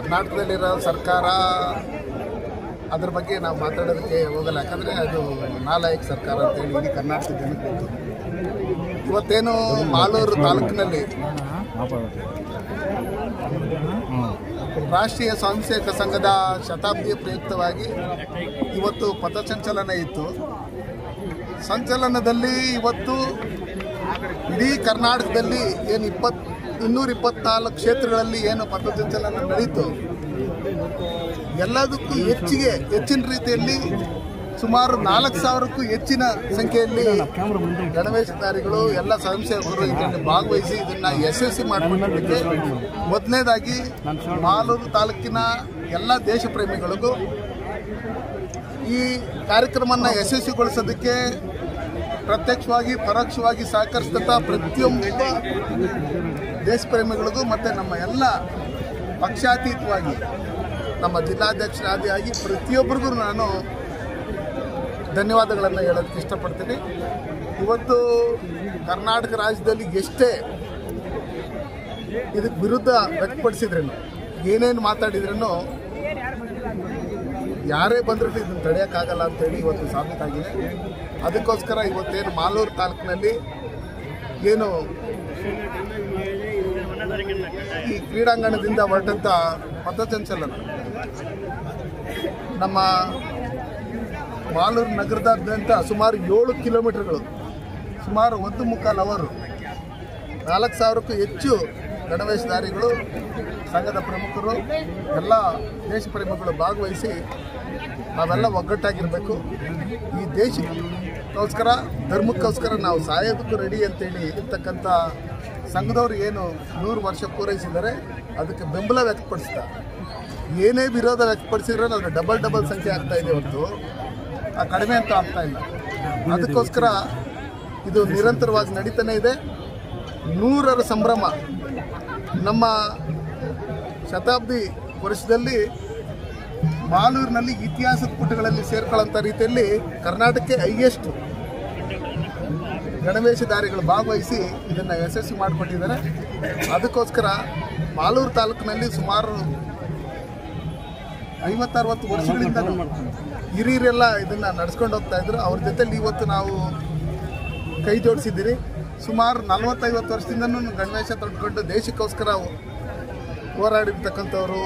ಕರ್ನಾಟಕದಲ್ಲಿರೋ ಸರ್ಕಾರ ಅದ್ರ ಬಗ್ಗೆ ನಾವು ಮಾತಾಡೋದಕ್ಕೆ ಹೋಗಲ್ಲ. ಯಾಕಂದರೆ ಅದು ನಾಲಾಯಕ ಸರ್ಕಾರ ಅಂತೇಳಿ ಇಡೀ ಕರ್ನಾಟಕ ಜನಕ್ಕೆ ಗೊತ್ತು. ಇವತ್ತೇನು ಮಾಲೂರು ತಾಲೂಕಿನಲ್ಲಿ ರಾಷ್ಟ್ರೀಯ ಸ್ವಯಂ ಸೇವಕ ಸಂಘದ ಶತಾಬ್ದಿಯ ಪ್ರಯುಕ್ತವಾಗಿ ಇವತ್ತು ಪಥಸಂಚಲನ ಇತ್ತು. ಸಂಚಲನದಲ್ಲಿ ಇವತ್ತು ಇಡೀ ಕರ್ನಾಟಕದಲ್ಲಿ ಏನು 224 ಕ್ಷೇತ್ರಗಳಲ್ಲಿ ಏನು ಪಥಸಂಚಲನ ನಡೀತು, ಎಲ್ಲದಕ್ಕೂ ಹೆಚ್ಚಿನ ರೀತಿಯಲ್ಲಿ ಸುಮಾರು 4,000ಕ್ಕೂ ಹೆಚ್ಚಿನ ಸಂಖ್ಯೆಯಲ್ಲಿ ಗಣವೇಶಧಾರಿಗಳು ಎಲ್ಲ ಸ್ವಯಂ ಸೇವಕರು ಇದರಲ್ಲಿ ಭಾಗವಹಿಸಿ ಇದನ್ನು ಯಶಸ್ವಿ ಮಾಡಿಕೊಳ್ಳಲಿಕ್ಕೆ ಮೊದಲನೇದಾಗಿ ಮಾಲೂರು ತಾಲೂಕಿನ ಎಲ್ಲ ದೇಶ ಪ್ರೇಮಿಗಳಿಗೂ ಈ ಕಾರ್ಯಕ್ರಮವನ್ನು ಯಶಸ್ವಿಗೊಳಿಸೋದಕ್ಕೆ ಪ್ರತ್ಯಕ್ಷವಾಗಿ ಪರೋಕ್ಷವಾಗಿ ಸಹಕರಿಸಿದಂಥ ಪ್ರತಿಯೊಬ್ಬ ದೇಶ ಪ್ರೇಮಿಗಳಿಗೂ ಮತ್ತು ನಮ್ಮ ಎಲ್ಲ ಪಕ್ಷಾತೀತವಾಗಿ ನಮ್ಮ ಜಿಲ್ಲಾಧ್ಯಕ್ಷರಾದಿಯಾಗಿ ಪ್ರತಿಯೊಬ್ಬರಿಗೂ ನಾನು ಧನ್ಯವಾದಗಳನ್ನು ಹೇಳೋದಕ್ಕೆ ಇಷ್ಟಪಡ್ತೀನಿ. ಇವತ್ತು ಕರ್ನಾಟಕ ರಾಜ್ಯದಲ್ಲಿ ಎಷ್ಟೇ ಇದಕ್ಕೆ ವಿರುದ್ಧ ವ್ಯಕ್ತಪಡಿಸಿದ್ರೂ, ಏನೇನು ಮಾತಾಡಿದ್ರೂ, ಯಾರೇ ಬಂದರೂ ಇದನ್ನು ತಡೆಯೋಕ್ಕಾಗಲ್ಲ ಅಂತೇಳಿ ಇವತ್ತು ಸಾಬೀತಾಗಿದೆ. ಅದಕ್ಕೋಸ್ಕರ ಇವತ್ತೇನು ಮಾಲೂರು ತಾಲೂಕಿನಲ್ಲಿ ಏನು ಈ ಕ್ರೀಡಾಂಗಣದಿಂದ ಹೊರಟಂಥ ಪಥಸಂಚಲನ ನಮ್ಮ ಮಾಲೂರು ನಗರದಾದ್ಯಂತ ಸುಮಾರು 7 ಕಿಲೋಮೀಟರ್ಗಳು, ಸುಮಾರು 1.25 ಅವರ್, 4,000ಕ್ಕೂ ಹೆಚ್ಚು ಗಣವೇಶಧಾರಿಗಳು, ಸಂಘದ ಪ್ರಮುಖರು, ಎಲ್ಲ ದೇಶ ಪ್ರೇಮಿಗಳು ಭಾಗವಹಿಸಿ ನಾವೆಲ್ಲ ಒಗ್ಗಟ್ಟಾಗಿರಬೇಕು. ಈ ದೇಶಕ್ಕೋಸ್ಕರ, ಧರ್ಮಕ್ಕೋಸ್ಕರ ನಾವು ಸಾಯೋದಕ್ಕೂ ರೆಡಿ ಅಂತೇಳಿ ಇರ್ತಕ್ಕಂಥ ಸಂಘದವರು ಏನು 100 ವರ್ಷ ಪೂರೈಸಿದ್ದಾರೆ, ಅದಕ್ಕೆ ಬೆಂಬಲ ವ್ಯಕ್ತಪಡಿಸ್ತಾ ಏನೇ ವಿರೋಧ ವ್ಯಕ್ತಪಡಿಸಿದ್ರೆ ಅದು ಡಬಲ್ ಸಂಖ್ಯೆ ಆಗ್ತಾ ಇದೆ ಹೊರತು ಕಡಿಮೆ ಅಂತ ಆಗ್ತಾ ಇಲ್ಲ. ಅದಕ್ಕೋಸ್ಕರ ಇದು ನಿರಂತರವಾಗಿ ನಡೀತಾನೆ ಇದೆ. 100ರ ಸಂಭ್ರಮ ನಮ್ಮ ಶತಾಬ್ದಿ ವರ್ಷದಲ್ಲಿ ಮಾಲೂರಿನಲ್ಲಿ ಇತಿಹಾಸದ ಪುಟಗಳಲ್ಲಿ ಸೇರ್ಕೊಳ್ಳೋಂಥ ರೀತಿಯಲ್ಲಿ ಕರ್ನಾಟಕಕ್ಕೆ ಹೈಯೆಸ್ಟ್ ಗಣವೇಶಧಾರಿಗಳು ಭಾಗವಹಿಸಿ ಇದನ್ನು ಯಶಸ್ವಿ ಮಾಡಿಕೊಟ್ಟಿದ್ದಾರೆ. ಅದಕ್ಕೋಸ್ಕರ ಮಾಲೂರು ತಾಲೂಕಿನಲ್ಲಿ ಸುಮಾರು 50-60 ವರ್ಷಗಳಿಂದ ಹಿರಿಯರೆಲ್ಲ ಇದನ್ನು ನಡೆಸ್ಕೊಂಡು ಹೋಗ್ತಾಯಿದ್ರು. ಅವ್ರ ಜೊತೆಲಿ ಇವತ್ತು ನಾವು ಕೈ ಜೋಡಿಸಿದ್ದೀರಿ. ಸುಮಾರು 40-50 ವರ್ಷದಿಂದನೂ ಗಣವೇಶ ತೊಟ್ಕೊಂಡು ದೇಶಕ್ಕೋಸ್ಕರ ಹೋರಾಡಿರ್ತಕ್ಕಂಥವ್ರು,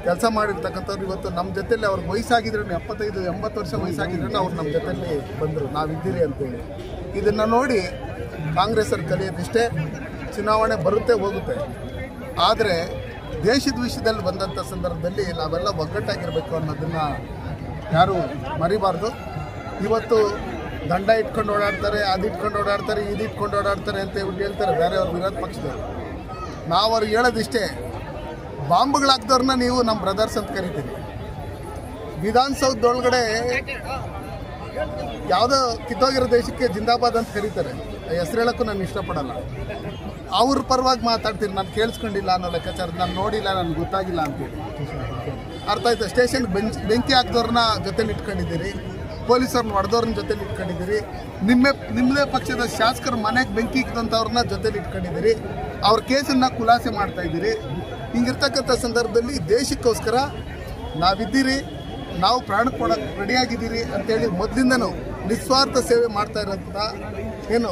ಕೆಲಸ ಮಾಡಿರ್ತಕ್ಕಂಥವ್ರು ಇವತ್ತು ನಮ್ಮ ಜೊತೆಲಿ ಅವ್ರಿಗೆ ವಯಸ್ಸಾಗಿದ್ರು 75-80 ವರ್ಷ ವಯಸ್ಸಾಗಿದ್ರು ಅವ್ರು ನಮ್ಮ ಜೊತೆಲಿ ಬಂದರು, ನಾವಿದ್ದೀರಿ ಅಂತೇಳಿ. ಇದನ್ನು ನೋಡಿ ಕಾಂಗ್ರೆಸ್ಸರು ಕಲಿಯೋದಿಷ್ಟೇ, ಚುನಾವಣೆ ಬರುತ್ತೆ ಹೋಗುತ್ತೆ, ಆದರೆ ದೇಶದ ವಿಷಯದಲ್ಲಿ ಬಂದಂಥ ಸಂದರ್ಭದಲ್ಲಿ ನಾವೆಲ್ಲ ಒಗ್ಗಟ್ಟಾಗಿರಬೇಕು ಅನ್ನೋದನ್ನು ಯಾರೂ ಮರಿಬಾರ್ದು. ಇವತ್ತು ದಂಡ ಇಟ್ಕೊಂಡು ಓಡಾಡ್ತಾರೆ, ಅದು ಇಟ್ಕೊಂಡು ಓಡಾಡ್ತಾರೆ, ಇದು ಇಟ್ಕೊಂಡು ಓಡಾಡ್ತಾರೆ ಅಂತ ಹೇಳ್ತಾರೆ ಬೇರೆಯವ್ರ ವಿರೋಧ ಪಕ್ಷದವರು. ನಾವು ಅವ್ರಿಗೆ ಹೇಳೋದಿಷ್ಟೇ, ಬಾಂಬ್ಗಳಾಗ್ದವ್ರನ್ನ ನೀವು ನಮ್ಮ ಬ್ರದರ್ಸ್ ಅಂತ ಕರಿತೀರಿ. ವಿಧಾನಸೌಧದೊಳಗಡೆ ಯಾವುದೋ ಕಿತ್ತೋಗಿರೋ ದೇಶಕ್ಕೆ ಜಿಂದಾಬಾದ್ ಅಂತ ಕರೀತಾರೆ, ಹೆಸರು ಹೇಳೋಕ್ಕೂ ನಾನು ಇಷ್ಟಪಡಲ್ಲ. ಅವ್ರ ಪರವಾಗಿ ಮಾತಾಡ್ತೀರಿ, ನಾನು ಕೇಳಿಸ್ಕೊಂಡಿಲ್ಲ ಅನ್ನೋ ಲೆಕ್ಕಾಚಾರ, ನಾನು ನೋಡಿಲ್ಲ, ನನಗೆ ಗೊತ್ತಾಗಿಲ್ಲ ಅಂತೇಳಿ. ಅರ್ಥ ಆಯ್ತು. ಸ್ಟೇಷನ್ಗೆ ಬೆಂಕಿ ಹಾಕಿದವ್ರನ್ನ ಜೊತೆಲಿ ಇಟ್ಕೊಂಡಿದ್ದೀರಿ, ಪೊಲೀಸರನ್ನ ಹೊಡೆದವ್ರನ್ನ ಜೊತೆಲಿ ಇಟ್ಕೊಂಡಿದ್ದೀರಿ, ನಿಮ್ಮದೇ ಪಕ್ಷದ ಶಾಸಕರ ಮನೆಗೆ ಬೆಂಕಿ ಇಕ್ಕಿದಂಥವ್ರನ್ನ ಜೊತೆಲಿ ಇಟ್ಕೊಂಡಿದ್ದೀರಿ, ಅವ್ರ ಕೇಸನ್ನು ಖುಲಾಸೆ ಮಾಡ್ತಾಯಿದ್ದೀರಿ. ಹಿಂಗಿರ್ತಕ್ಕಂಥ ಸಂದರ್ಭದಲ್ಲಿ ದೇಶಕ್ಕೋಸ್ಕರ ನಾವಿದ್ದೀರಿ, ನಾವು ಪ್ರಾಣ ಕೊಡೋಕ್ಕೆ ರೆಡಿಯಾಗಿದ್ದೀರಿ ಅಂತೇಳಿ ಮೊದಲಿಂದನೂ ನಿಸ್ವಾರ್ಥ ಸೇವೆ ಮಾಡ್ತಾ ಇರೋಂಥ ಏನು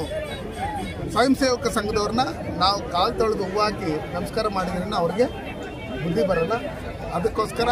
ಸ್ವಯಂ ಸೇವಕ ಸಂಘದವ್ರನ್ನ ನಾವು ಕಾಲು ತೊಳೆದು ಹೂವು ಹಾಕಿ ನಮಸ್ಕಾರ ಮಾಡಿದ್ರಿಂದ ಅವ್ರಿಗೆ ಬುದ್ಧಿ ಬರೋಲ್ಲ. ಅದಕ್ಕೋಸ್ಕರ